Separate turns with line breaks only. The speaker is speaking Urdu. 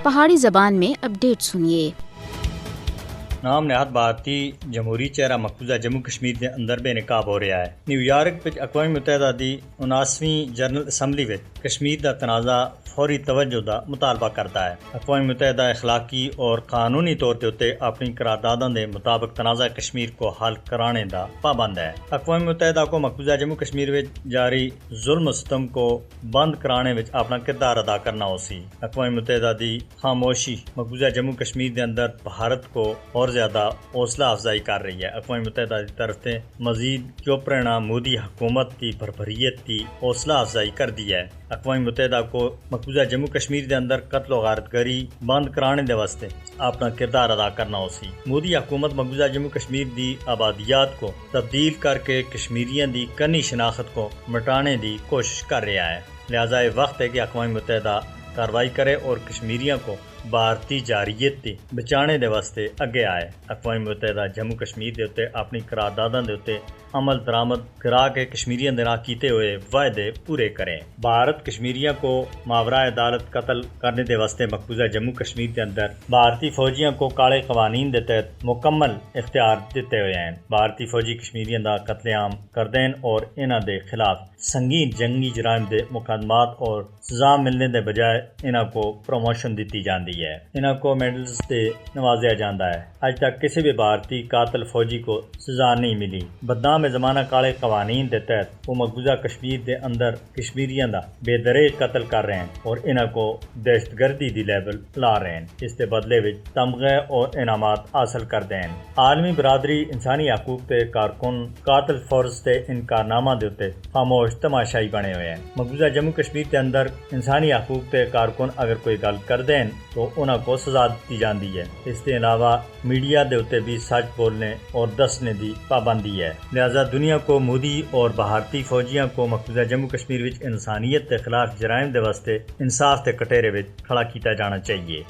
پہاڑی زبان میں اپڈیٹ سنیے۔
نام نہاد بھارتی جمہوری چہرہ مقبوضہ جموں کشمیر کے اندر بے نقاب ہو رہا ہے۔ نیو یارک وچ اقوام متحدہ دی 79ویں جنرل اسمبلی وچ کشمیر دا تنازع فوری توجہ دا مطالبہ کرتا ہے۔ اقوام متحدہ اخلاقی اور قانونی طور تے اپنی قرارداداں دے مطابق تنازع کشمیر کو حل کرانے دا پابند ہے۔ اقوام متحدہ کو مقبوضہ جموں کشمیر وچ جاری ظلم و ستم کو بند کرانے وچ اپنا کردار ادا کرنا ہو سی۔ اقوام متحدہ دی خاموشی مقبوضہ جموں کشمیر دے اندر بھارت کو اور زیادہ حوصلہ افزائی کر رہی ہے۔ اقوام متحدہ کی طرف سے مزید چپ رہنا مودی حکومت کی بھربھریت کی حوصلہ افزائی کر دی ہے۔ اقوام متحدہ کو مقبوضہ جموں کشمیر دے اندر قتل و غارت گری بند کرانے دے واسطے اپنا کردار ادا کرنا ہو سی۔ مودی حکومت مقبوضہ جموں کشمیر دی آبادیات کو تبدیل کر کے کشمیریاں دی کنی شناخت کو مٹانے دی کوشش کر رہا ہے، لہٰذا یہ وقت ہے کہ اقوام متحدہ کارروائی کرے اور کشمیریوں کو بھارتی جارحیت تے بچانے دے واسطے اگے آئے۔ اقوام متحدہ جموں کشمیر دے اوتے اپنی قرارداداں دے اوتے عمل درآمد کرا کے کشمیریاں دے نال کیتے ہوئے وعدے پورے کریں۔ بھارت کشمیریوں کو ماورائے عدالت قتل کرنے دے واسطے مقبوضہ جموں کشمیر کے اندر بھارتی فوجیوں کو کالے قوانین دے تحت مکمل اختیار دیتے ہوئے ہیں۔ بھارتی فوجی کشمیریوں دا قتل عام کردین اور انہاں دے خلاف سنگین جنگی جرائم دے مقدمات اور سزا ملنے دے بجائے انہاں کو پروموشن دیتی جاندی ہے، انہاں کو میڈلز سے نوازیا جاندہ ہے۔ آج تک کسی بھی بھارتی قاتل فوجی کو سزا نہیں ملی۔ بدنام زمانہ کالے قوانین دے تحت وہ مقبوضہ کشمیر دے اندر کشمیریاں دا بے دریغ قتل کر رہے ہیں اور انہاں کو دہشت گردی دی لیبل لا رہے ہیں، اس دے بدلے وچ تمغے اور انعامات حاصل کر دیں۔ عالمی برادری انسانی حقوق تے کارکن قاتل فورس تے ان کارنامہ دے اوتے خاموش تماشائی بنے ہوئے ہیں۔ مقبوضہ جموں کشمیر کے اندر انسانی حقوق تے کارکن اگر کوئی گل کر دیں تو انہاں کو سزا دی جاندی ہے۔ اس کے علاوہ میڈیا دے اوتے بھی سچ بولنے اور دسنے دی پابندی ہے، لہذا دنیا کو مودی اور بھارتی فوجیاں کو مقبوضہ جموں کشمیر وچ انسانیت کے خلاف جرائم دے واسطے انصاف کے کٹہرے وچ کھڑا کیتا جانا چاہیے۔